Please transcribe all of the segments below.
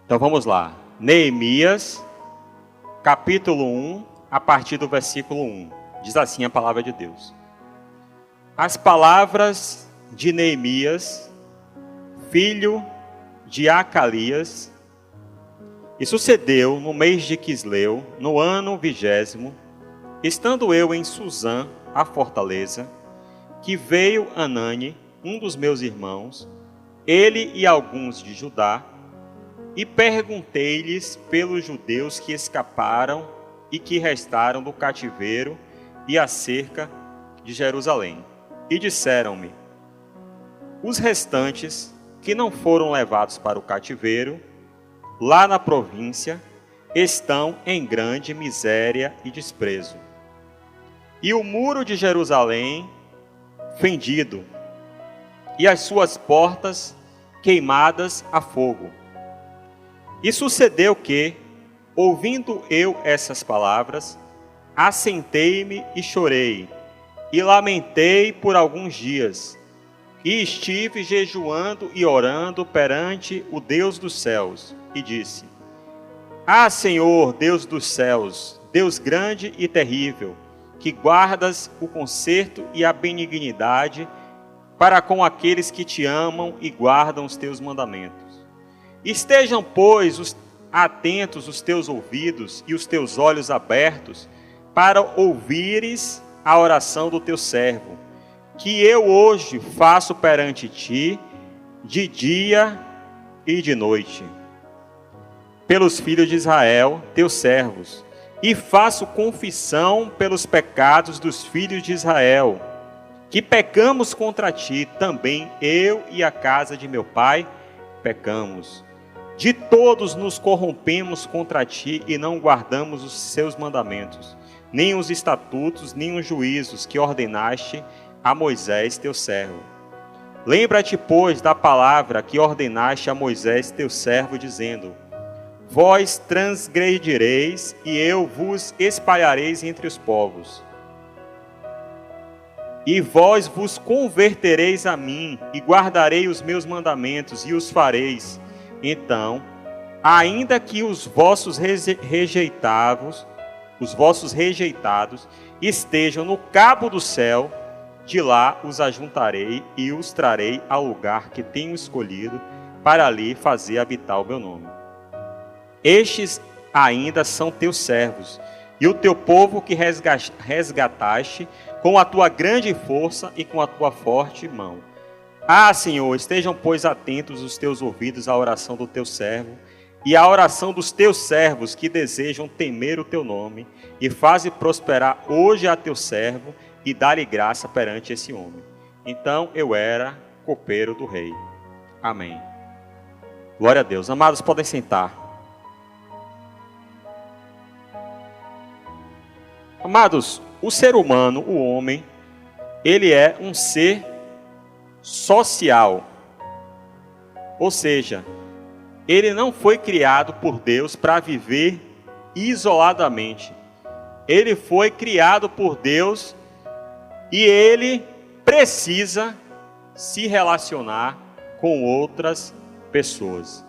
Então vamos lá. Neemias, capítulo 1, a partir do versículo 1. Diz assim a palavra de Deus. As palavras de Neemias, filho de Acalias. E sucedeu no mês de Quisleu, no ano 20º, estando eu em Susã, a fortaleza, que veio Anani, um dos meus irmãos, ele e alguns de Judá, e perguntei-lhes pelos judeus que escaparam e que restaram do cativeiro e acerca de Jerusalém. E disseram-me: os restantes que não foram levados para o cativeiro, lá na província, estão em grande miséria e desprezo. E o muro de Jerusalém fendido, e as suas portas queimadas a fogo. E sucedeu que, ouvindo eu essas palavras, assentei-me e chorei, e lamentei por alguns dias, e estive jejuando e orando perante o Deus dos céus, e disse: ah, Senhor, Deus dos céus, Deus grande e terrível, que guardas o conserto e a benignidade para com aqueles que te amam e guardam os teus mandamentos. Estejam, pois, atentos os teus ouvidos e os teus olhos abertos para ouvires a oração do teu servo, que eu hoje faço perante ti, de dia e de noite, pelos filhos de Israel, teus servos, e faço confissão pelos pecados dos filhos de Israel, que pecamos contra ti, também eu e a casa de meu pai pecamos. De todos nos corrompemos contra ti e não guardamos os seus mandamentos, nem os estatutos, nem os juízos que ordenaste a Moisés, teu servo. Lembra-te, pois, da palavra que ordenaste a Moisés, teu servo, dizendo: vós transgredireis e eu vos espalhareis entre os povos. E vós vos convertereis a mim, e guardarei os meus mandamentos, e os fareis. Então, ainda que os vossos rejeitados estejam no cabo do céu, de lá os ajuntarei e os trarei ao lugar que tenho escolhido, para ali fazer habitar o meu nome. Estes ainda são teus servos, e o teu povo que resgataste com a tua grande força e com a tua forte mão. Ah, Senhor, estejam, pois, atentos os teus ouvidos à oração do teu servo, e à oração dos teus servos que desejam temer o teu nome, e faze prosperar hoje a teu servo, e dá-lhe graça perante esse homem. Então eu era copeiro do rei. Amém. Glória a Deus. Amados, podem sentar. Amados, o ser humano, o homem, ele é um ser social. Ou seja, ele não foi criado por Deus para viver isoladamente. Ele foi criado por Deus e ele precisa se relacionar com outras pessoas.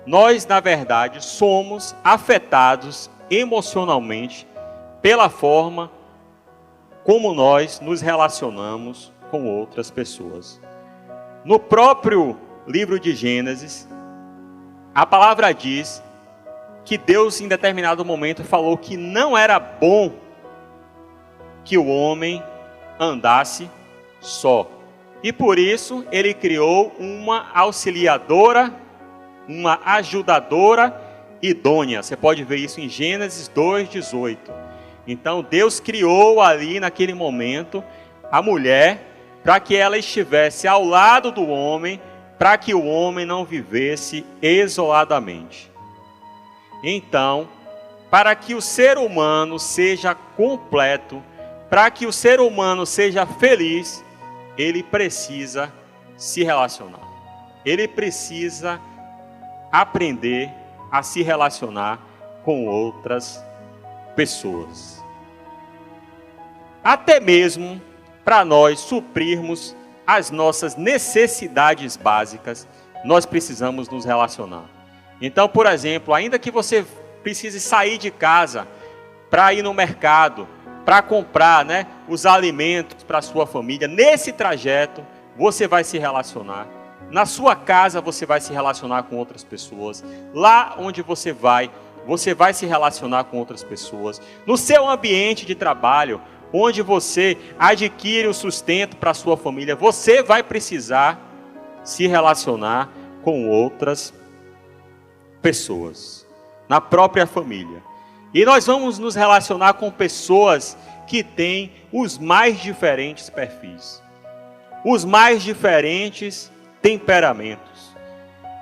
Nós, na verdade, somos afetados emocionalmente pela forma como nós nos relacionamos com outras pessoas. No próprio livro de Gênesis, a palavra diz que Deus, em determinado momento, falou que não era bom que o homem andasse só. E por isso, ele criou uma auxiliadora, uma ajudadora idônea. Você pode ver isso em Gênesis 2:18. Então Deus criou ali naquele momento a mulher para que ela estivesse ao lado do homem, para que o homem não vivesse isoladamente. Então, para que o ser humano seja completo, para que o ser humano seja feliz, ele precisa se relacionar. Ele precisa aprender a se relacionar com outras pessoas. Até mesmo para nós suprirmos as nossas necessidades básicas, nós precisamos nos relacionar. Então, por exemplo, ainda que você precise sair de casa para ir no mercado, para comprar, né, os alimentos para a sua família, nesse trajeto você vai se relacionar. Na sua casa você vai se relacionar com outras pessoas. Lá onde você vai se relacionar com outras pessoas. No seu ambiente de trabalho, onde você adquire o sustento para a sua família, você vai precisar se relacionar com outras pessoas, na própria família. E nós vamos nos relacionar com pessoas que têm os mais diferentes perfis, os mais diferentes temperamentos,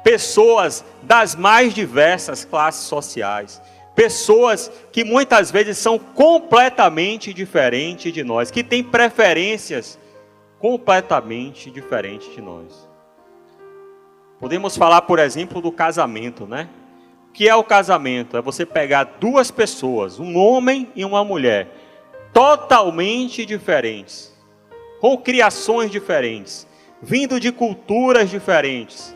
pessoas das mais diversas classes sociais, pessoas que muitas vezes são completamente diferentes de nós, que têm preferências completamente diferentes de nós. Podemos falar, por exemplo, do casamento, né? O que é o casamento? É você pegar duas pessoas, um homem e uma mulher, totalmente diferentes, com criações diferentes, vindo de culturas diferentes.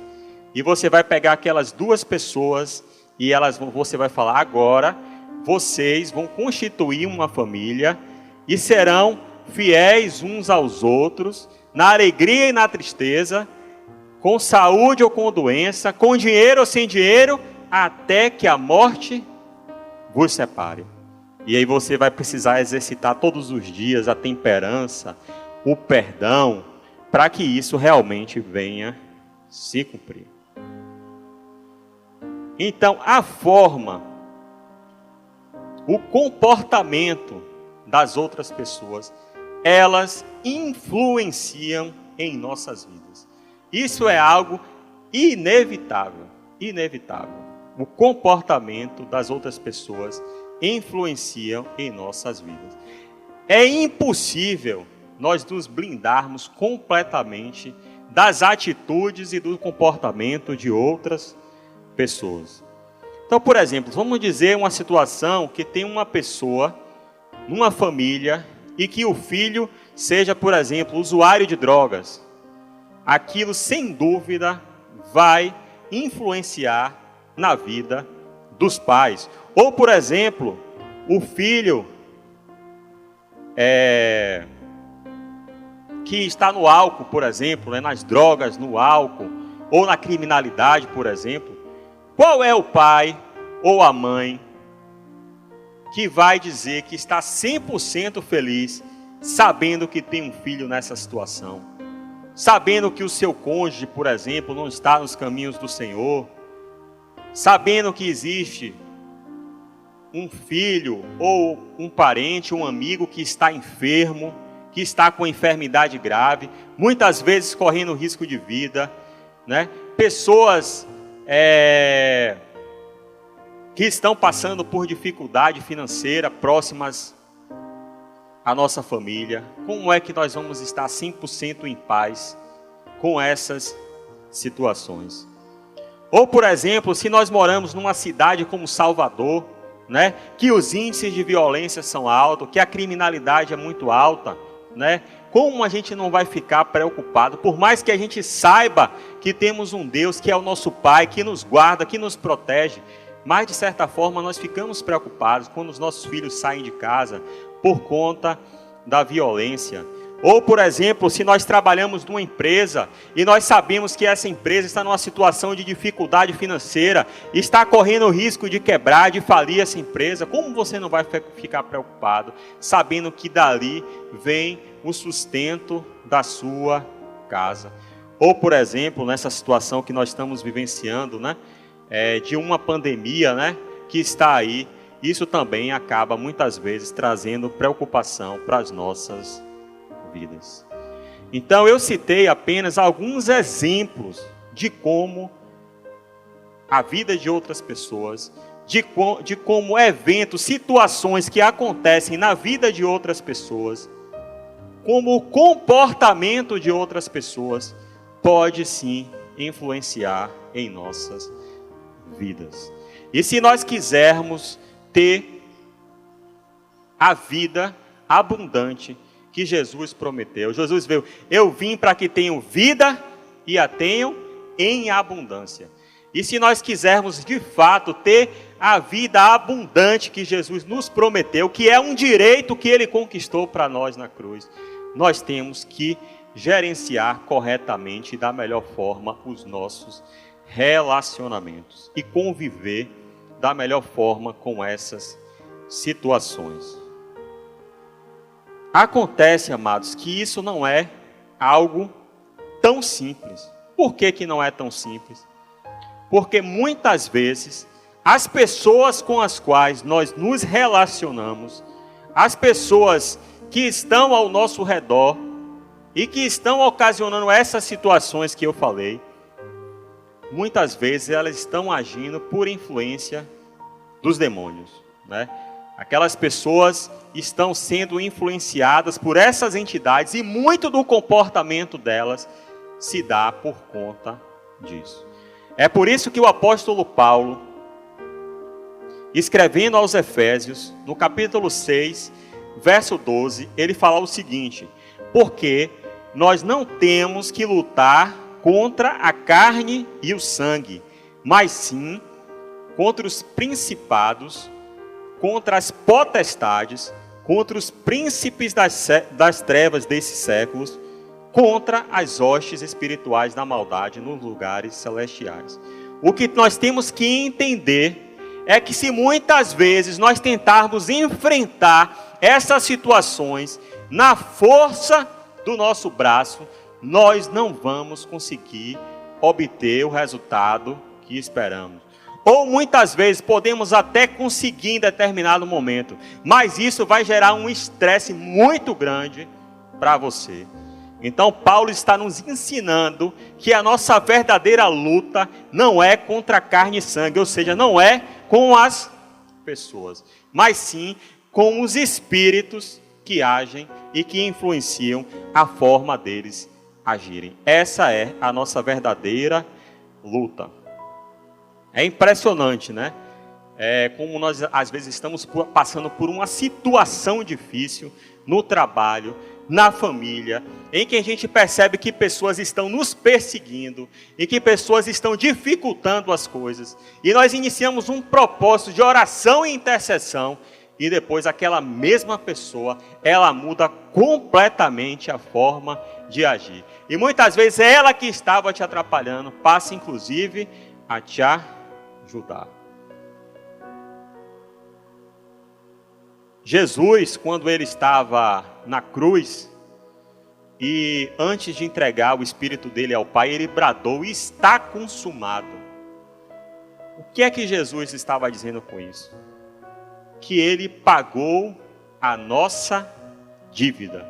E você vai pegar aquelas duas pessoas e você vai falar: agora vocês vão constituir uma família e serão fiéis uns aos outros, na alegria e na tristeza, com saúde ou com doença, com dinheiro ou sem dinheiro, até que a morte vos separe. E aí você vai precisar exercitar todos os dias a temperança, o perdão, para que isso realmente venha se cumprir. Então, a forma, o comportamento das outras pessoas, elas influenciam em nossas vidas. Isso é algo inevitável, inevitável. O comportamento das outras pessoas influenciam em nossas vidas. É impossível nós nos blindarmos completamente das atitudes e do comportamento de outras pessoas. Então, por exemplo, vamos dizer uma situação que tem uma pessoa numa família e que o filho seja, por exemplo, usuário de drogas. Aquilo, sem dúvida, vai influenciar na vida dos pais. Ou, por exemplo, o filho que está no álcool, por exemplo, né, nas drogas, no álcool, ou na criminalidade, por exemplo. Qual é o pai ou a mãe que vai dizer que está 100% feliz, sabendo que tem um filho nessa situação? Sabendo que o seu cônjuge, por exemplo, não está nos caminhos do Senhor? Sabendo que existe um filho ou um parente, um amigo que está enfermo, que está com enfermidade grave, muitas vezes correndo risco de vida, né? Pessoas que estão passando por dificuldade financeira próximas à nossa família. Como é que nós vamos estar 100% em paz com essas situações? Ou, por exemplo, se nós moramos numa cidade como Salvador, né, que os índices de violência são altos, que a criminalidade é muito alta, né? Como a gente não vai ficar preocupado, por mais que a gente saiba que temos um Deus que é o nosso Pai, que nos guarda, que nos protege, mas de certa forma nós ficamos preocupados quando os nossos filhos saem de casa por conta da violência. Ou, por exemplo, se nós trabalhamos numa empresa e nós sabemos que essa empresa está numa situação de dificuldade financeira, está correndo o risco de quebrar, de falir essa empresa, como você não vai ficar preocupado, sabendo que dali vem o sustento da sua casa? Ou, por exemplo, nessa situação que nós estamos vivenciando, né, de uma pandemia, né, que está aí, isso também acaba muitas vezes trazendo preocupação para as nossas vidas. Então eu citei apenas alguns exemplos de como a vida de outras pessoas, de como eventos, situações que acontecem na vida de outras pessoas, como o comportamento de outras pessoas pode sim influenciar em nossas vidas. E se nós quisermos ter a vida abundante que Jesus prometeu, Jesus veio: eu vim para que tenham vida e a tenham em abundância. E se nós quisermos de fato ter a vida abundante que Jesus nos prometeu, que é um direito que Ele conquistou para nós na cruz, nós temos que gerenciar corretamente e da melhor forma os nossos relacionamentos e conviver da melhor forma com essas situações. Acontece, amados, que isso não é algo tão simples. Por que que não é tão simples? Porque muitas vezes as pessoas com as quais nós nos relacionamos, as pessoas que estão ao nosso redor e que estão ocasionando essas situações que eu falei, muitas vezes elas estão agindo por influência dos demônios, né? Aquelas pessoas estão sendo influenciadas por essas entidades e muito do comportamento delas se dá por conta disso. É por isso que o apóstolo Paulo, escrevendo aos Efésios, no capítulo 6, verso 12, ele fala o seguinte: porque nós não temos que lutar contra a carne e o sangue, mas sim contra os principados, contra as potestades, contra os príncipes das trevas desses séculos, contra as hostes espirituais da maldade nos lugares celestiais. O que nós temos que entender é que se muitas vezes nós tentarmos enfrentar essas situações na força do nosso braço, nós não vamos conseguir obter o resultado que esperamos. Ou muitas vezes podemos até conseguir em determinado momento, mas isso vai gerar um estresse muito grande para você. Então Paulo está nos ensinando que a nossa verdadeira luta não é contra carne e sangue, ou seja, não é com as pessoas, mas sim com os espíritos que agem e que influenciam a forma deles agirem. Essa é a nossa verdadeira luta. É impressionante, né? Como nós às vezes estamos passando por uma situação difícil no trabalho, na família, em que a gente percebe que pessoas estão nos perseguindo e que pessoas estão dificultando as coisas. E nós iniciamos um propósito de oração e intercessão e depois aquela mesma pessoa, ela muda completamente a forma de agir. E muitas vezes ela que estava te atrapalhando passa inclusive a te ajudar. Jesus, quando ele estava na cruz e antes de entregar o espírito dele ao Pai, ele bradou: está consumado. O que é que Jesus estava dizendo com isso? Que ele pagou a nossa dívida.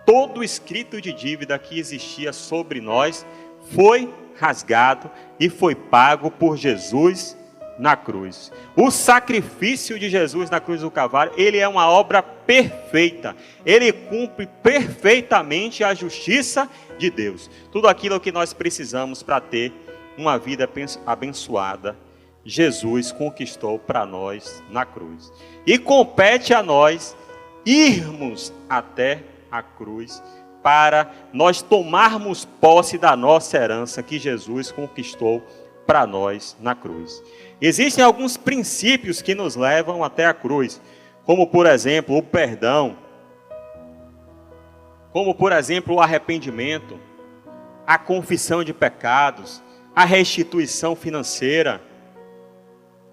Todo o escrito de dívida que existia sobre nós foi rasgado e foi pago por Jesus na cruz. O sacrifício de Jesus na cruz do Calvário, ele é uma obra perfeita. Ele cumpre perfeitamente a justiça de Deus. Tudo aquilo que nós precisamos para ter uma vida abençoada, Jesus conquistou para nós na cruz. E compete a nós irmos até a cruz para nós tomarmos posse da nossa herança que Jesus conquistou para nós na cruz. Existem alguns princípios que nos levam até a cruz, como por exemplo o perdão, como por exemplo o arrependimento, a confissão de pecados, a restituição financeira,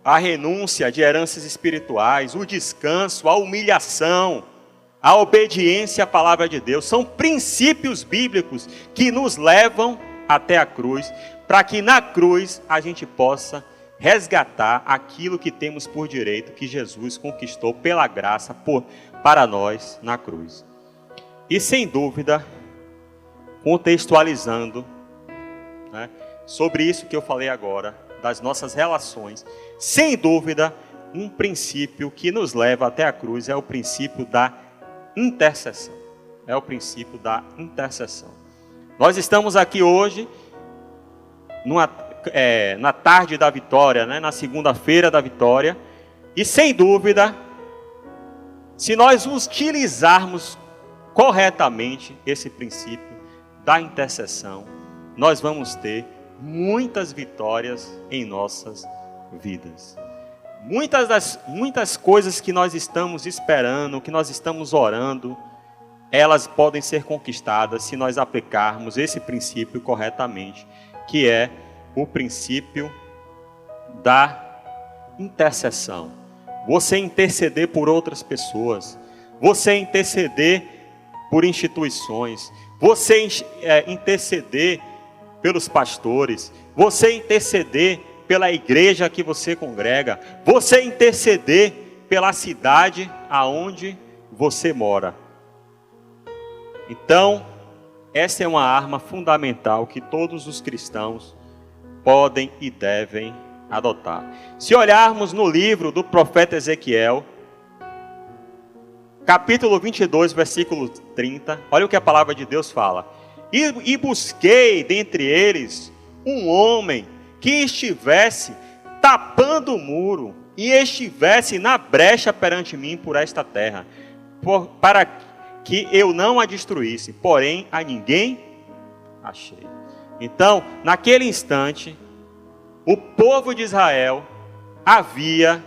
a renúncia de heranças espirituais, o descanso, a humilhação, a obediência à palavra de Deus. São princípios bíblicos que nos levam até a cruz, para que na cruz a gente possa resgatar aquilo que temos por direito, que Jesus conquistou pela graça para nós na cruz. E sem dúvida, contextualizando, né, sobre isso que eu falei agora, das nossas relações, sem dúvida, um princípio que nos leva até a cruz é o princípio da intercessão. É o princípio da intercessão. Nós estamos aqui hoje, na tarde da vitória, né, na segunda-feira da vitória, e sem dúvida, se nós utilizarmos corretamente esse princípio da intercessão, nós vamos ter muitas vitórias em nossas vidas. Muitas coisas que nós estamos esperando, que nós estamos orando, elas podem ser conquistadas se nós aplicarmos esse princípio corretamente, que é o princípio da intercessão. Você interceder por outras pessoas, você interceder por instituições, você interceder pelos pastores, você interceder pela igreja que você congrega, você interceder pela cidade aonde você mora. Então, essa é uma arma fundamental que todos os cristãos podem e devem adotar. Se olharmos no livro do profeta Ezequiel, capítulo 22, versículo 30, olha o que a palavra de Deus fala. E busquei dentre eles um homem que estivesse tapando o muro e estivesse na brecha perante mim por esta terra, para que eu não a destruísse, porém a ninguém achei. Então, naquele instante, o povo de Israel havia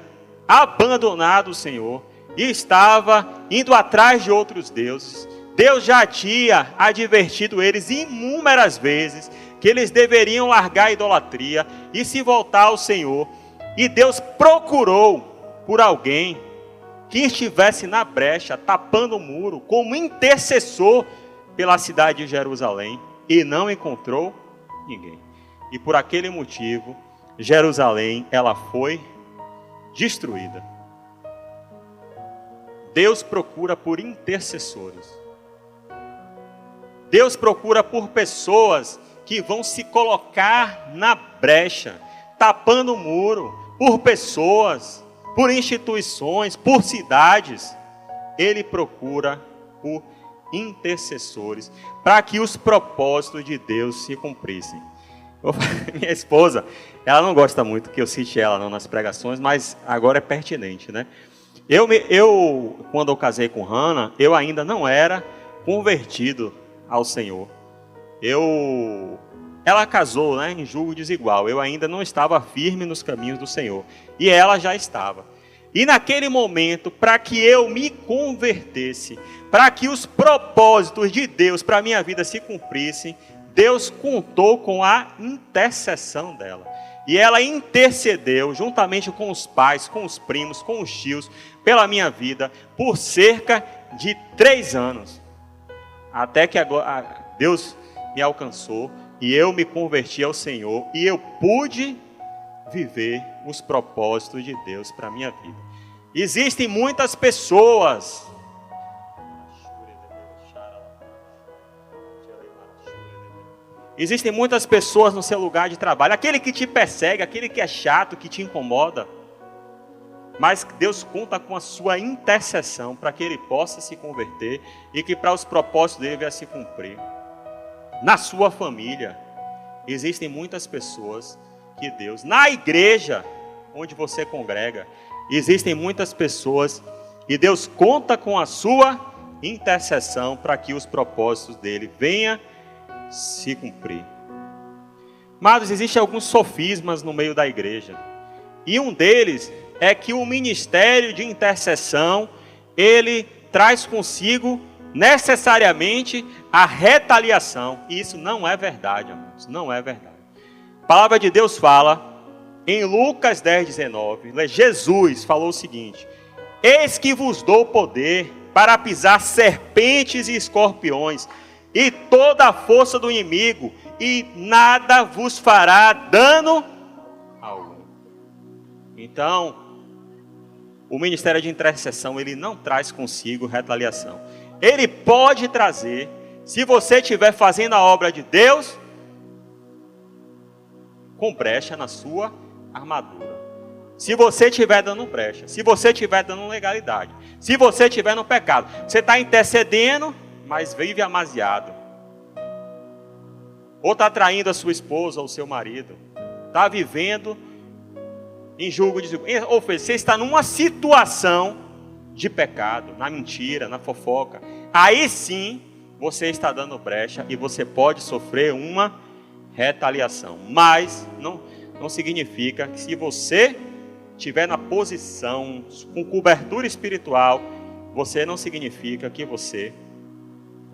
abandonado o Senhor e estava indo atrás de outros deuses. Deus já tinha advertido eles inúmeras vezes que eles deveriam largar a idolatria e se voltar ao Senhor. E Deus procurou por alguém que estivesse na brecha, tapando o muro, como intercessor pela cidade de Jerusalém, e não encontrou ninguém. E por aquele motivo, Jerusalém, ela foi destruída. Deus procura por intercessores. Deus procura por pessoas que vão se colocar na brecha, tapando o muro, por pessoas, por instituições, por cidades. Ele procura por intercessores, para que os propósitos de Deus se cumprissem. Minha esposa, ela não gosta muito que eu cite ela não nas pregações, mas agora é pertinente, né? Quando eu casei com Hannah, eu ainda não era convertido ao Senhor. Ela casou, né, em julgo desigual. Eu ainda não estava firme nos caminhos do Senhor. E ela já estava. E naquele momento, para que eu me convertesse, para que os propósitos de Deus para a minha vida se cumprissem, Deus contou com a intercessão dela. E ela intercedeu, juntamente com os pais, com os primos, com os tios, pela minha vida, por cerca de 3 anos. Até que Deus me alcançou e eu me converti ao Senhor e eu pude viver os propósitos de Deus para a minha vida. Existem muitas pessoas no seu lugar de trabalho, aquele que te persegue, aquele que é chato, que te incomoda, mas Deus conta com a sua intercessão para que ele possa se converter e que para os propósitos dele venha se cumprir. Na sua família, existem muitas pessoas que Deus, na igreja onde você congrega, existem muitas pessoas e Deus conta com a sua intercessão para que os propósitos dele venham se cumprir. Mas existem alguns sofismas no meio da igreja. E um deles é que o ministério de intercessão, ele traz consigo necessariamente a retaliação. E isso não é verdade, amados. Não é verdade. A palavra de Deus fala, em Lucas 10:19, Jesus falou o seguinte: eis que vos dou poder para pisar serpentes e escorpiões, e toda a força do inimigo, e nada vos fará dano algum. Então, o ministério de intercessão, ele não traz consigo retaliação. Ele pode trazer, se você estiver fazendo a obra de Deus, com brecha na sua armadura. Se você estiver dando brecha, se você estiver dando legalidade, se você estiver no pecado, você está intercedendo, mas vive amaziado. Ou está traindo a sua esposa ou o seu marido. Está vivendo em julgo de... Ou você está numa situação de pecado, na mentira, na fofoca. Aí sim, você está dando brecha e você pode sofrer uma retaliação. Mas não significa que se você estiver na posição com cobertura espiritual, você não significa que você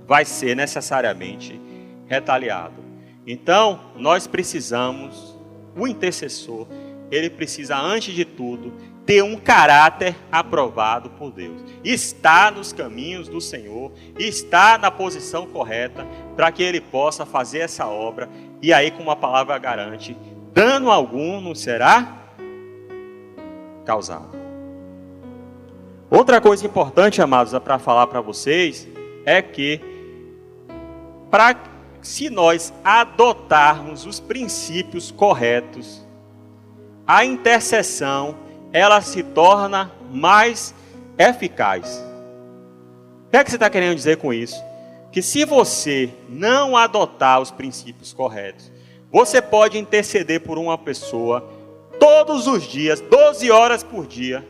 vai ser necessariamente retaliado. Então, nós precisamos, o intercessor, ele precisa, antes de tudo, ter um caráter aprovado por Deus. Estar nos caminhos do Senhor, estar na posição correta, para que ele possa fazer essa obra. E aí, como a palavra garante, dano algum não será causado. Outra coisa importante, amados, para falar para vocês, é que se nós adotarmos os princípios corretos, a intercessão, ela se torna mais eficaz. O que é que você está querendo dizer com isso? Que se você não adotar os princípios corretos, você pode interceder por uma pessoa todos os dias, 12 horas por dia,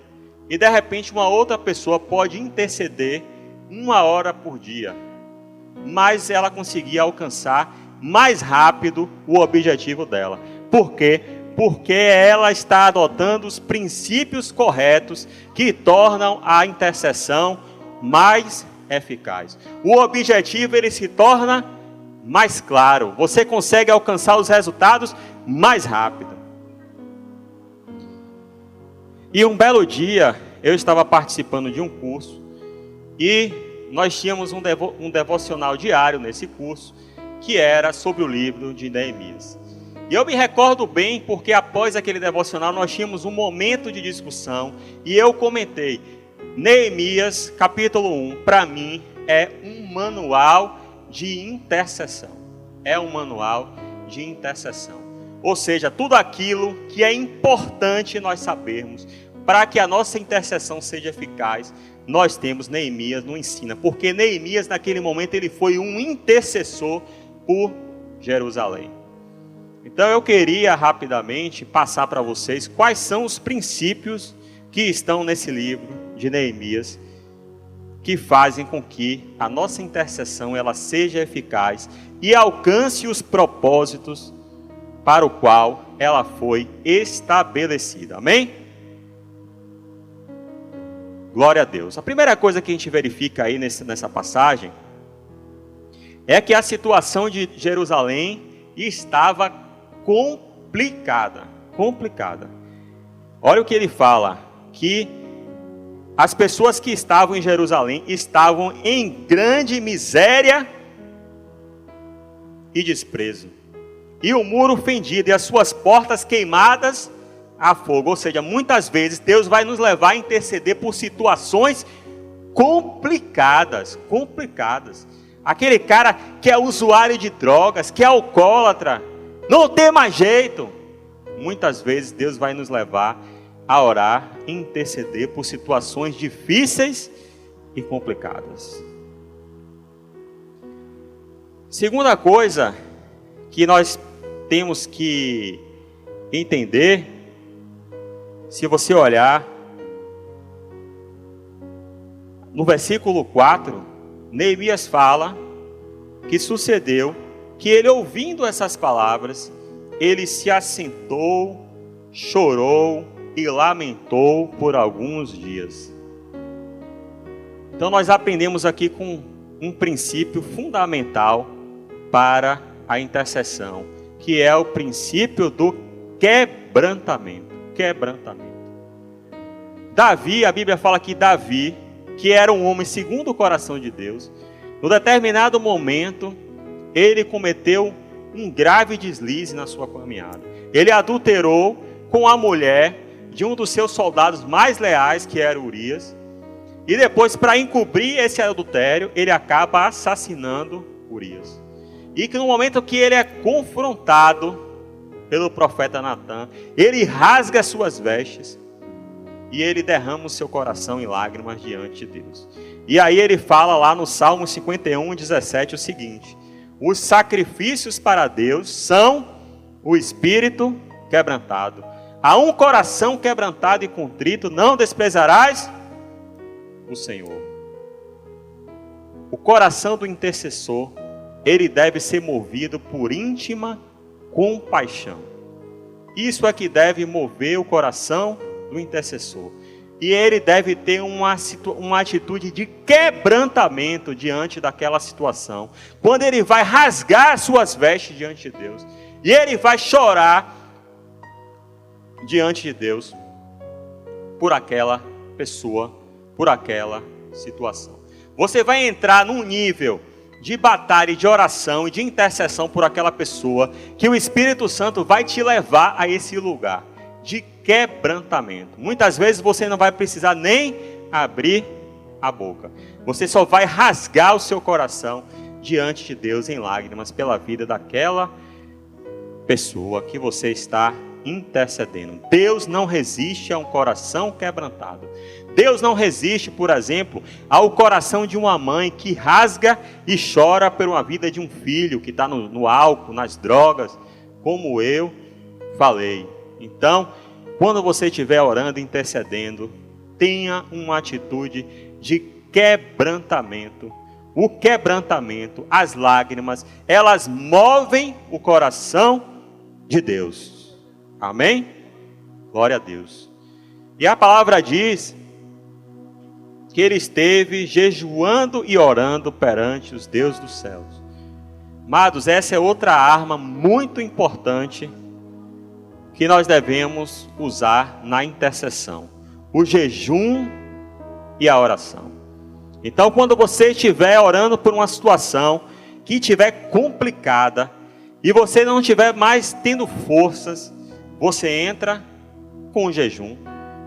e de repente uma outra pessoa pode interceder 1 hora por dia, mas ela conseguir alcançar mais rápido o objetivo dela. Por quê? Porque ela está adotando os princípios corretos que tornam a intercessão mais eficaz. O objetivo, ele se torna mais claro. Você consegue alcançar os resultados mais rápido. E um belo dia, eu estava participando de um curso e nós tínhamos um devocional diário nesse curso, que era sobre o livro de Neemias. E eu me recordo bem, porque após aquele devocional nós tínhamos um momento de discussão, e eu comentei, Neemias capítulo 1, para mim, é um manual de intercessão. É um manual de intercessão. Ou seja, tudo aquilo que é importante nós sabermos, para que a nossa intercessão seja eficaz, nós temos Neemias nos ensina. Porque Neemias, naquele momento, ele foi um intercessor por Jerusalém. Então eu queria rapidamente passar para vocês quais são os princípios que estão nesse livro de Neemias, que fazem com que a nossa intercessão ela seja eficaz e alcance os propósitos para o qual ela foi estabelecida. Amém? Glória a Deus. A primeira coisa que a gente verifica aí nessa passagem é que a situação de Jerusalém estava complicada. Olha o que ele fala, que as pessoas que estavam em Jerusalém estavam em grande miséria e desprezo. E o muro fendido e as suas portas queimadas a fogo. Ou seja, muitas vezes Deus vai nos levar a interceder por situações complicadas. Aquele cara que é usuário de drogas, que é alcoólatra, não tem mais jeito. Muitas vezes Deus vai nos levar a orar e interceder por situações difíceis e complicadas. Segunda coisa que nós temos que entender, se você olhar no versículo 4, Neemias fala que sucedeu que ele, ouvindo essas palavras, ele se assentou, chorou e lamentou por alguns dias. Então nós aprendemos aqui com um princípio fundamental para a intercessão, que é o princípio do quebrantamento. Davi, a Bíblia fala que Davi, que era um homem segundo o coração de Deus, no determinado momento, ele cometeu um grave deslize na sua caminhada. Ele adulterou com a mulher de um dos seus soldados mais leais, que era Urias. E depois, para encobrir esse adultério, ele acaba assassinando Urias. E que no momento que ele é confrontado pelo profeta Natã, ele rasga suas vestes e ele derrama o seu coração em lágrimas diante de Deus. E aí ele fala lá no Salmo 51, 17 o seguinte: os sacrifícios para Deus são o espírito quebrantado. A um coração quebrantado e contrito não desprezarás o Senhor. O coração do intercessor, ele deve ser movido por íntima compaixão. Isso é que deve mover o coração do intercessor. E ele deve ter uma atitude de quebrantamento diante daquela situação. Quando ele vai rasgar suas vestes diante de Deus. E ele vai chorar diante de Deus por aquela pessoa, por aquela situação. Você vai entrar num nível de batalha, de oração e de intercessão por aquela pessoa, que o Espírito Santo vai te levar a esse lugar de quebrantamento. Muitas vezes você não vai precisar nem abrir a boca. Você só vai rasgar o seu coração diante de Deus em lágrimas pela vida daquela pessoa que você está intercedendo. Deus não resiste a um coração quebrantado. Deus não resiste, por exemplo, ao coração de uma mãe que rasga e chora por uma vida de um filho que está no álcool, nas drogas, como eu falei. Então, quando você estiver orando, intercedendo, tenha uma atitude de quebrantamento. O quebrantamento, as lágrimas, elas movem o coração de Deus. Amém? Glória a Deus. E a palavra diz que ele esteve jejuando e orando perante os deuses dos céus. Amados, essa é outra arma muito importante que nós devemos usar na intercessão. O jejum e a oração. Então, quando você estiver orando por uma situação que estiver complicada e você não estiver mais tendo forças, você entra com o jejum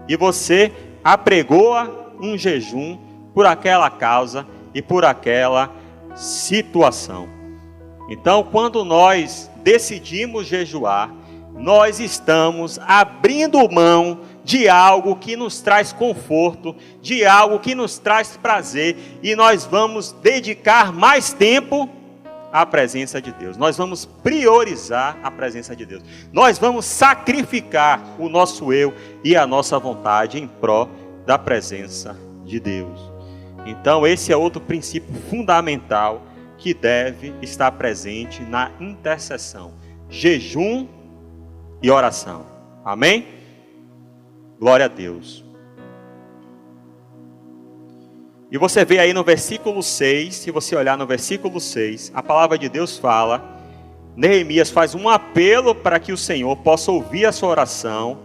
e você apregoa um jejum por aquela causa e por aquela situação. Então, quando nós decidimos jejuar, nós estamos abrindo mão de algo que nos traz conforto, de algo que nos traz prazer, e nós vamos dedicar mais tempo à presença de Deus. Nós vamos priorizar a presença de Deus. Nós vamos sacrificar o nosso eu e a nossa vontade em prol da presença de Deus. Então, esse é outro princípio fundamental que deve estar presente na intercessão: jejum e oração. Amém? Glória a Deus. E você vê aí no versículo 6, se você olhar no versículo 6, a palavra de Deus fala, Neemias faz um apelo para que o Senhor possa ouvir a sua oração,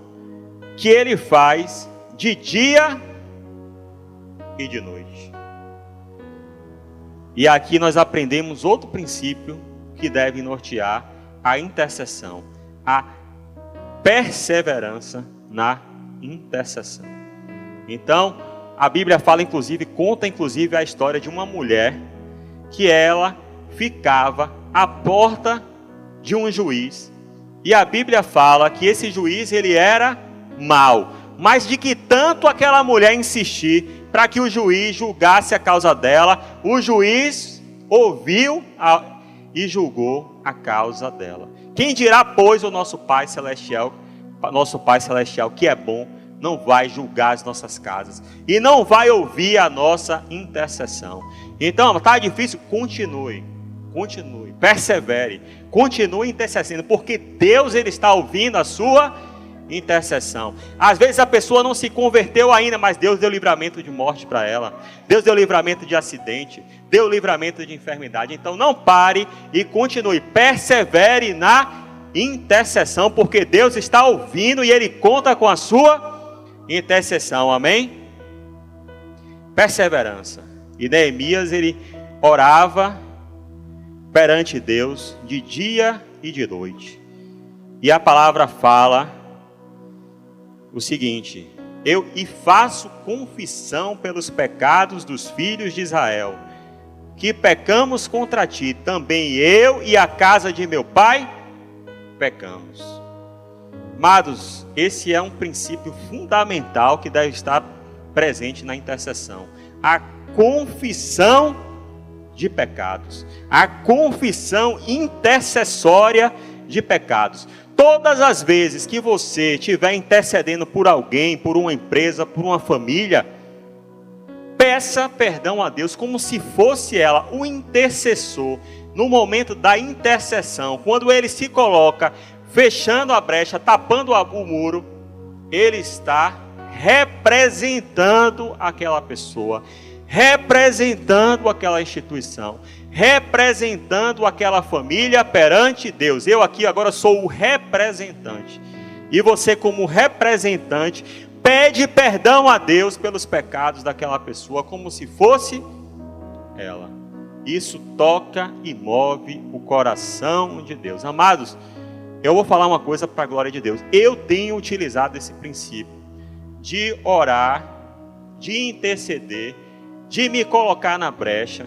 que ele faz de dia e de noite. E aqui nós aprendemos outro princípio que deve nortear a intercessão: a perseverança na intercessão. Então, a Bíblia fala conta inclusive a história de uma mulher que ela ficava à porta de um juiz, e a Bíblia fala que esse juiz ele era mau, mas de que tanto aquela mulher insistir para que o juiz julgasse a causa dela, o juiz ouviu e julgou a causa dela. Quem dirá, pois, o nosso Pai Celestial, que é bom, não vai julgar as nossas casas e não vai ouvir a nossa intercessão. Então, está difícil? Continue, persevere, continue intercedendo, porque Deus ele está ouvindo a sua intercessão. Às vezes a pessoa não se converteu ainda, mas Deus deu livramento de morte para ela, Deus deu livramento de acidente, deu livramento de enfermidade. Então não pare e continue, persevere na intercessão, porque Deus está ouvindo e Ele conta com a sua intercessão. Amém? Perseverança. E Neemias ele orava perante Deus de dia e de noite. E a palavra fala o seguinte: eu faço confissão pelos pecados dos filhos de Israel, que pecamos contra ti, também eu e a casa de meu pai pecamos. Amados, esse é um princípio fundamental que deve estar presente na intercessão: a confissão de pecados, a confissão intercessória de pecados. Todas as vezes que você estiver intercedendo por alguém, por uma empresa, por uma família, peça perdão a Deus como se fosse ela o intercessor no momento da intercessão, quando ele se coloca fechando a brecha, tapando o muro, ele está representando aquela pessoa, representando aquela instituição, representando aquela família perante Deus. Eu aqui agora sou o representante. E você, como representante, pede perdão a Deus pelos pecados daquela pessoa, como se fosse ela. Isso toca e move o coração de Deus. Amados, eu vou falar uma coisa para a glória de Deus. Eu tenho utilizado esse princípio de orar, de interceder, de me colocar na brecha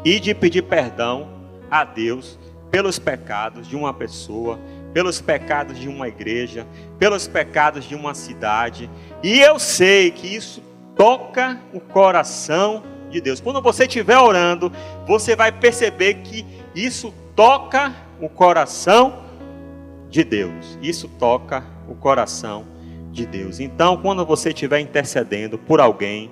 e de pedir perdão a Deus pelos pecados de uma pessoa, pelos pecados de uma igreja, pelos pecados de uma cidade. E eu sei que isso toca o coração de Deus. Quando você estiver orando, você vai perceber que isso toca o coração de Deus. Isso toca o coração de Deus. Então, quando você estiver intercedendo por alguém,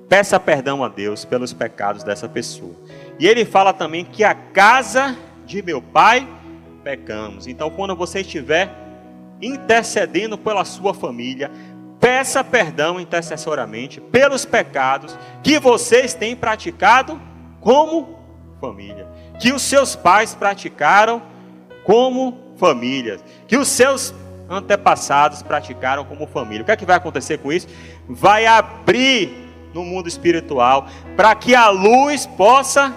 peça perdão a Deus pelos pecados dessa pessoa. E ele fala também que a casa de meu pai pecamos. Então, quando você estiver intercedendo pela sua família, peça perdão intercessoriamente pelos pecados que vocês têm praticado como família, que os seus pais praticaram como família, que os seus antepassados praticaram como família. O que é que vai acontecer com isso? Vai abrir no mundo espiritual para que a luz possa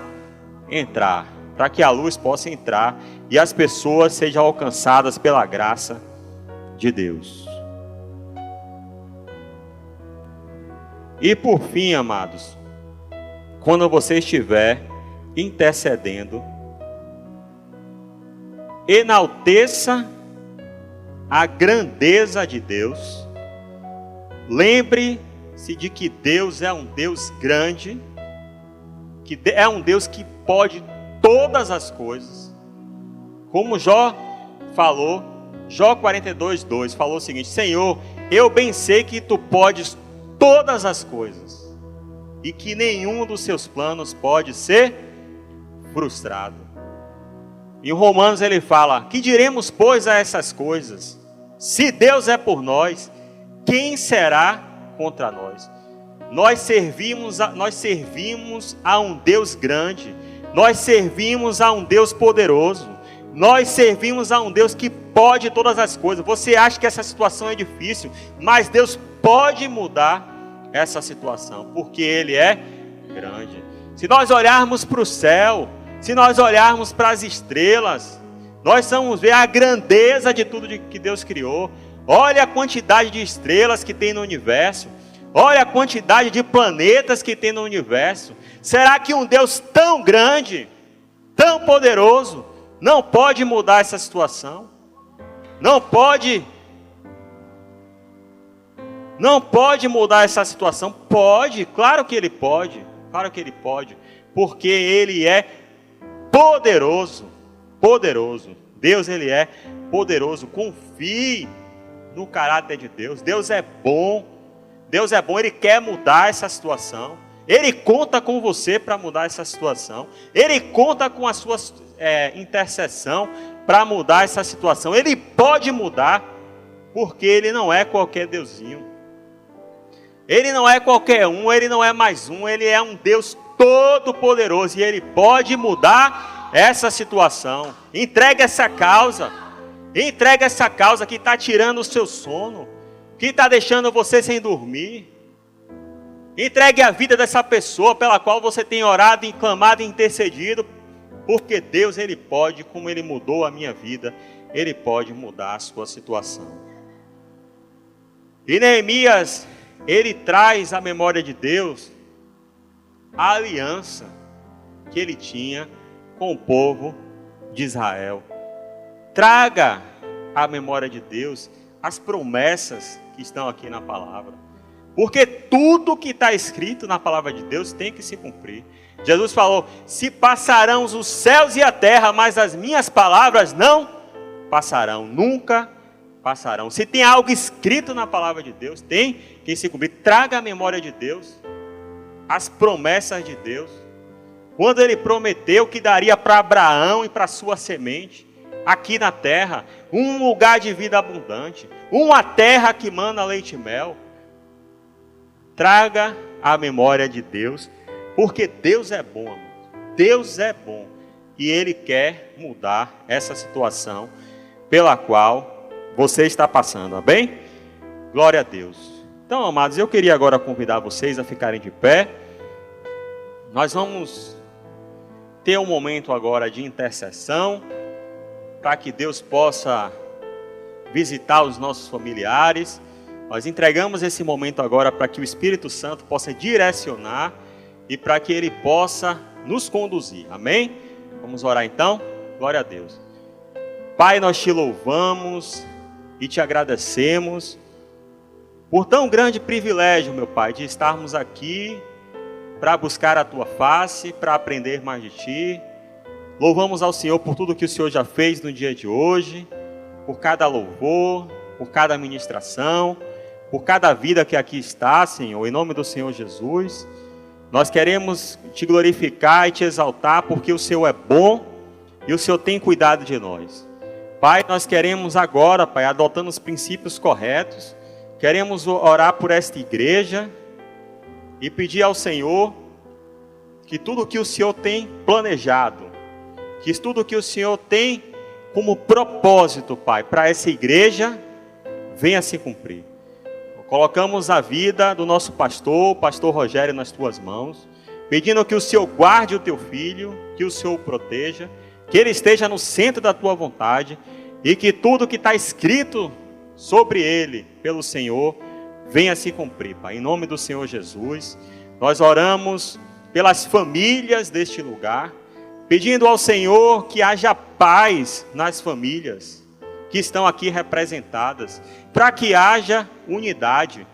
entrar, e as pessoas sejam alcançadas pela graça de Deus. E por fim, amados, quando você estiver intercedendo, enalteça a grandeza de Deus. Lembre-se de que Deus é um Deus grande, que é um Deus que pode todas as coisas. Como Jó falou, Jó 42:2 falou o seguinte: Senhor, eu bem sei que tu podes todas as coisas e que nenhum dos seus planos pode ser frustrado. Em Romanos ele fala: que diremos, pois, a essas coisas? Se Deus é por nós, quem será contra nós? Nós servimos a um Deus grande, nós servimos a um Deus poderoso, nós servimos a um Deus que pode todas as coisas. Você acha que essa situação é difícil, mas Deus pode mudar essa situação, porque Ele é grande. Se nós olharmos para o céu, se nós olharmos para as estrelas, nós vamos ver a grandeza de tudo que Deus criou. Olha a quantidade de estrelas que tem no universo. Olha a quantidade de planetas que tem no universo. Será que um Deus tão grande, tão poderoso, não pode mudar essa situação? Não pode mudar essa situação? Pode, claro que Ele pode. Claro que Ele pode. Porque Ele é poderoso. Poderoso. Deus, Ele é poderoso. Confie no caráter de Deus. Deus é bom. Deus é bom. Ele quer mudar essa situação. Ele conta com você para mudar essa situação. Ele conta com a sua intercessão para mudar essa situação. Ele pode mudar, porque Ele não é qualquer deusinho. Ele não é qualquer um, Ele não é mais um. Ele é um Deus todo poderoso e Ele pode mudar essa situação. Entregue essa causa. Entregue essa causa que está tirando o seu sono, que está deixando você sem dormir. Entregue a vida dessa pessoa pela qual você tem orado, clamado e intercedido, porque Deus, Ele pode, como Ele mudou a minha vida, Ele pode mudar a sua situação. E Neemias, ele traz à memória de Deus a aliança que ele tinha com o povo de Israel. Traga à memória de Deus as promessas que estão aqui na palavra. Porque tudo que está escrito na palavra de Deus tem que se cumprir. Jesus falou: se passarão os céus e a terra, mas as minhas palavras não passarão, nunca passarão. Se tem algo escrito na palavra de Deus, tem que se cumprir. Traga à memória de Deus as promessas de Deus. quando Ele prometeu que daria para Abraão e para sua semente, aqui na terra, um lugar de vida abundante, uma terra que mana leite e mel. Traga a memória de Deus, porque Deus é bom, amor. Deus é bom, e Ele quer mudar essa situação pela qual você está passando, amém? Glória a Deus. Então, amados, eu queria agora convidar vocês a ficarem de pé. Nós vamos ter um momento agora de intercessão, para que Deus possa visitar os nossos familiares. Nós entregamos esse momento agora para que o Espírito Santo possa direcionar e para que Ele possa nos conduzir, amém? Vamos orar então? Glória a Deus. Pai, nós te louvamos e te agradecemos por tão grande privilégio, meu Pai, de estarmos aqui para buscar a Tua face, para aprender mais de Ti. Louvamos ao Senhor por tudo que o Senhor já fez no dia de hoje, por cada louvor, por cada ministração, por cada vida que aqui está, Senhor, em nome do Senhor Jesus. Nós queremos te glorificar e te exaltar, porque o Senhor é bom e o Senhor tem cuidado de nós. Pai, nós queremos agora, Pai, adotando os princípios corretos, queremos orar por esta igreja e pedir ao Senhor que tudo que o Senhor tem planejado, que tudo que o Senhor tem como propósito, Pai, para essa igreja, venha se cumprir. Colocamos a vida do nosso pastor, o pastor Rogério, nas Tuas mãos, pedindo que o Senhor guarde o Teu filho, que o Senhor o proteja, que ele esteja no centro da Tua vontade, e que tudo que está escrito sobre ele, pelo Senhor, venha se cumprir, Pai. Em nome do Senhor Jesus, nós oramos pelas famílias deste lugar, pedindo ao Senhor que haja paz nas famílias que estão aqui representadas, para que haja unidade,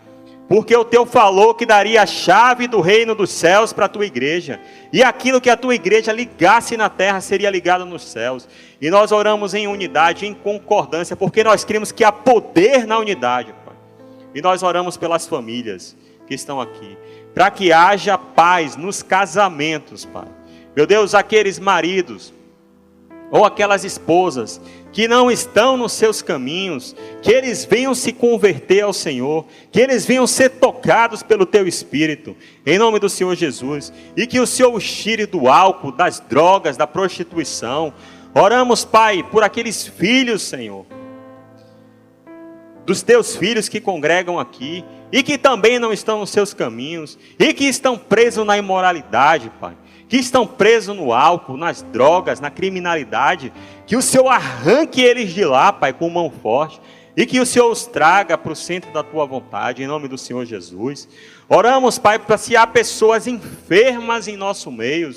porque o Teu falou que daria a chave do reino dos céus para a Tua igreja, e aquilo que a Tua igreja ligasse na terra seria ligado nos céus, e nós oramos em unidade, em concordância, porque nós cremos que há poder na unidade, Pai. E nós oramos pelas famílias que estão aqui, para que haja paz nos casamentos, Pai. Meu Deus, aqueles maridos ou aquelas esposas que não estão nos seus caminhos, que eles venham se converter ao Senhor, que eles venham ser tocados pelo Teu Espírito, em nome do Senhor Jesus, e que o Senhor os tire do álcool, das drogas, da prostituição. Oramos, Pai, por aqueles filhos, Senhor, dos Teus filhos que congregam aqui, e que também não estão nos seus caminhos, e que estão presos na imoralidade, Pai, que estão presos no álcool, nas drogas, na criminalidade, que o Senhor arranque eles de lá, Pai, com mão forte, e que o Senhor os traga para o centro da Tua vontade, em nome do Senhor Jesus. Oramos, Pai, para se há pessoas enfermas em nosso meio,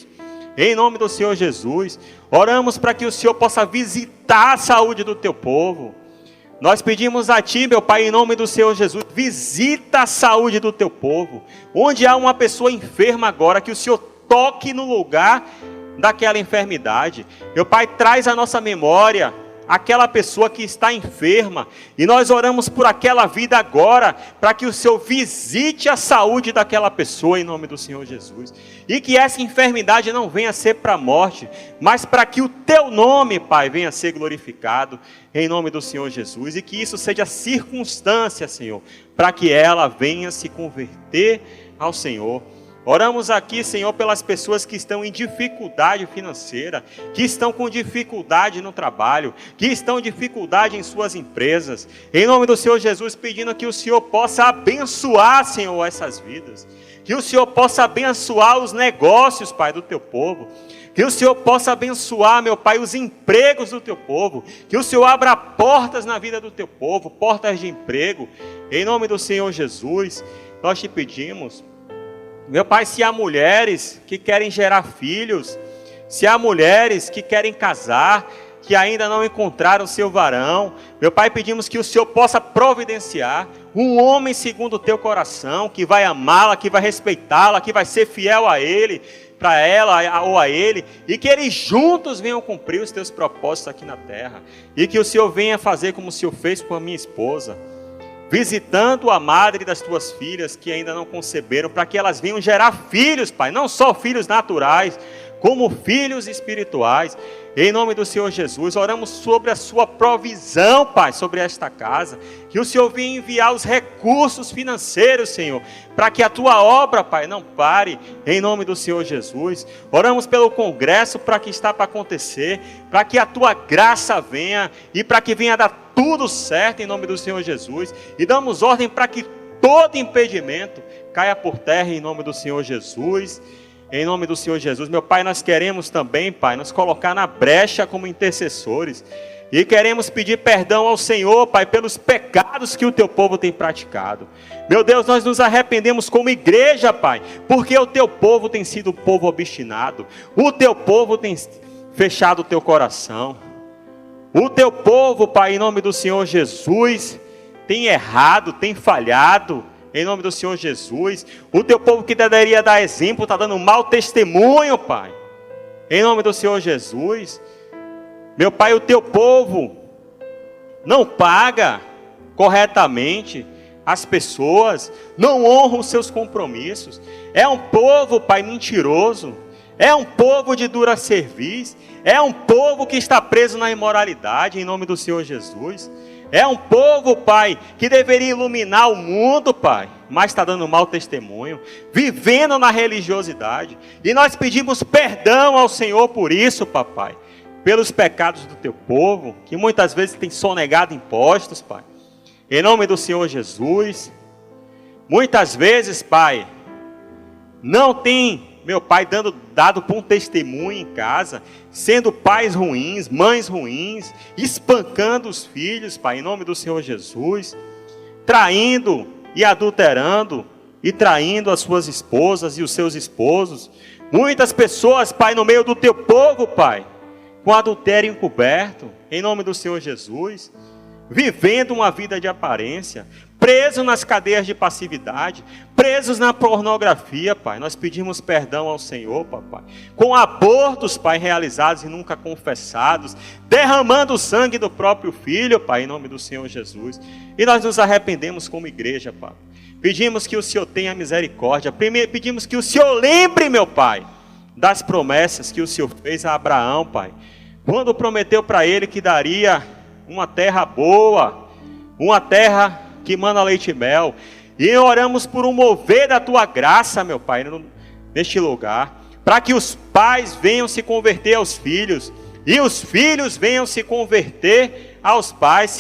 em nome do Senhor Jesus. Oramos para que o Senhor possa visitar a saúde do Teu povo. Nós pedimos a Ti, meu Pai, em nome do Senhor Jesus, visita a saúde do Teu povo. Onde há uma pessoa enferma agora, que o Senhor toque no lugar daquela enfermidade. Meu Pai, traz à nossa memória aquela pessoa que está enferma, e nós oramos por aquela vida agora, para que o Senhor visite a saúde daquela pessoa, em nome do Senhor Jesus, e que essa enfermidade não venha a ser para a morte, mas para que o Teu nome, Pai, venha a ser glorificado, em nome do Senhor Jesus, e que isso seja circunstância, Senhor, para que ela venha se converter ao Senhor. Oramos aqui, Senhor, pelas pessoas que estão em dificuldade financeira, que estão com dificuldade no trabalho, que estão em dificuldade em suas empresas. Em nome do Senhor Jesus, pedindo que o Senhor possa abençoar, Senhor, essas vidas. Que o Senhor possa abençoar os negócios, Pai, do Teu povo. Que o Senhor possa abençoar, meu Pai, os empregos do Teu povo. Que o Senhor abra portas na vida do Teu povo, portas de emprego. Em nome do Senhor Jesus, nós te pedimos. Meu Pai, se há mulheres que querem gerar filhos, se há mulheres que querem casar, que ainda não encontraram seu varão, meu Pai, pedimos que o Senhor possa providenciar um homem segundo o Teu coração, que vai amá-la, que vai respeitá-la, que vai ser fiel a Ele, para ela ou a Ele, e que eles juntos venham cumprir os Teus propósitos aqui na terra, e que o Senhor venha fazer como o Senhor fez com a minha esposa, visitando a madre das Tuas filhas que ainda não conceberam, para que elas venham gerar filhos, Pai, não só filhos naturais, como filhos espirituais. Em nome do Senhor Jesus, oramos sobre a sua provisão, Pai, sobre esta casa. Que o Senhor venha enviar os recursos financeiros, Senhor, para que a tua obra, Pai, não pare, em nome do Senhor Jesus. Oramos pelo congresso para que está para acontecer, para que a tua graça venha e para que venha dar tudo certo, em nome do Senhor Jesus. E damos ordem para que todo impedimento caia por terra, em nome do Senhor Jesus. Em nome do Senhor Jesus, meu Pai, nós queremos também, Pai, nos colocar na brecha como intercessores. E queremos pedir perdão ao Senhor, Pai, pelos pecados que o teu povo tem praticado. Meu Deus, nós nos arrependemos como igreja, Pai, porque o teu povo tem sido um povo obstinado. O teu povo tem fechado o teu coração. O teu povo, Pai, em nome do Senhor Jesus, tem errado, tem falhado. Em nome do Senhor Jesus, o teu povo que deveria dar exemplo, está dando mau testemunho, Pai. Em nome do Senhor Jesus, meu Pai, o teu povo não paga corretamente as pessoas, não honra os seus compromissos. É um povo, Pai, mentiroso. É um povo de dura cerviz. É um povo que está preso na imoralidade, em nome do Senhor Jesus. É um povo, Pai, que deveria iluminar o mundo, Pai, mas está dando mau testemunho, vivendo na religiosidade. E nós pedimos perdão ao Senhor por isso, Papai, pelos pecados do teu povo, que muitas vezes tem sonegado impostos, Pai. Em nome do Senhor Jesus, muitas vezes, Pai, não tem, meu Pai, dado bom testemunho em casa, sendo pais ruins, mães ruins, espancando os filhos, Pai, em nome do Senhor Jesus, traindo e adulterando, e traindo as suas esposas e os seus esposos. Muitas pessoas, Pai, no meio do teu povo, Pai, com adultério encoberto, em nome do Senhor Jesus, vivendo uma vida de aparência, presos nas cadeias de passividade, presos na pornografia, Pai. Nós pedimos perdão ao Senhor, Papai, com abortos, Pai, realizados e nunca confessados, derramando o sangue do próprio Filho, Pai, em nome do Senhor Jesus. E nós nos arrependemos como igreja, Pai. Pedimos que o Senhor tenha misericórdia, pedimos que o Senhor lembre, meu Pai, das promessas que o Senhor fez a Abraão, Pai, quando prometeu para ele que daria uma terra boa, uma terra que manda leite e mel. E oramos por um mover da tua graça, meu Pai, neste lugar, para que os pais venham se converter aos filhos, e os filhos venham se converter aos pais.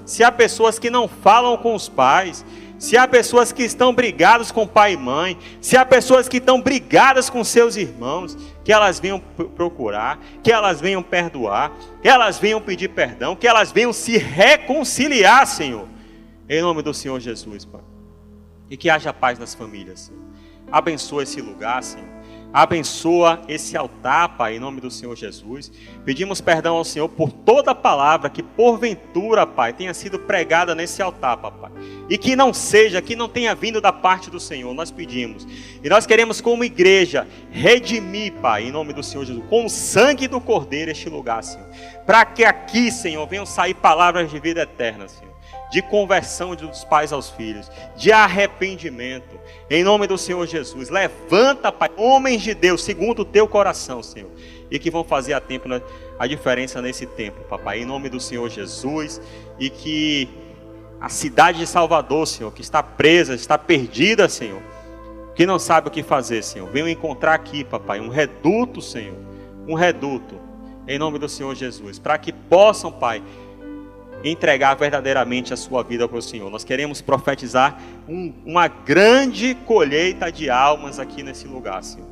Se há pessoas que não falam com os pais, se há pessoas que estão brigadas com pai e mãe, se há pessoas que estão brigadas com seus irmãos, que elas venham procurar, que elas venham perdoar, que elas venham pedir perdão, que elas venham se reconciliar, Senhor, em nome do Senhor Jesus, Pai. E que haja paz nas famílias, Senhor. Abençoa esse lugar, Senhor. Abençoa esse altar, Pai, em nome do Senhor Jesus. Pedimos perdão ao Senhor por toda a palavra que porventura, Pai, tenha sido pregada nesse altar, Papai. E que não seja, que não tenha vindo da parte do Senhor, nós pedimos. E nós queremos como igreja redimir, Pai, em nome do Senhor Jesus, com o sangue do Cordeiro este lugar, Senhor. Para que aqui, Senhor, venham sair palavras de vida eterna, Senhor. De conversão dos pais aos filhos, de arrependimento, em nome do Senhor Jesus. Levanta, Pai, homens de Deus, segundo o teu coração, Senhor, e que vão fazer a diferença nesse tempo, Papai, em nome do Senhor Jesus. E que a cidade de Salvador, Senhor, que está presa, está perdida, Senhor, que não sabe o que fazer, Senhor, venham encontrar aqui, Papai, um reduto, Senhor, um reduto, em nome do Senhor Jesus, para que possam, Pai, entregar verdadeiramente a sua vida para o Senhor. Nós queremos profetizar uma grande colheita de almas aqui nesse lugar, Senhor.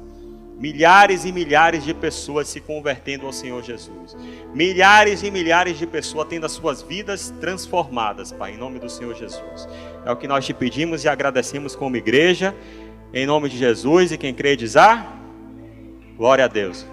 Milhares e milhares de pessoas se convertendo ao Senhor Jesus. Milhares e milhares de pessoas tendo as suas vidas transformadas, Pai, em nome do Senhor Jesus. É o que nós te pedimos e agradecemos como igreja, em nome de Jesus. E quem crê diz: glória a Deus.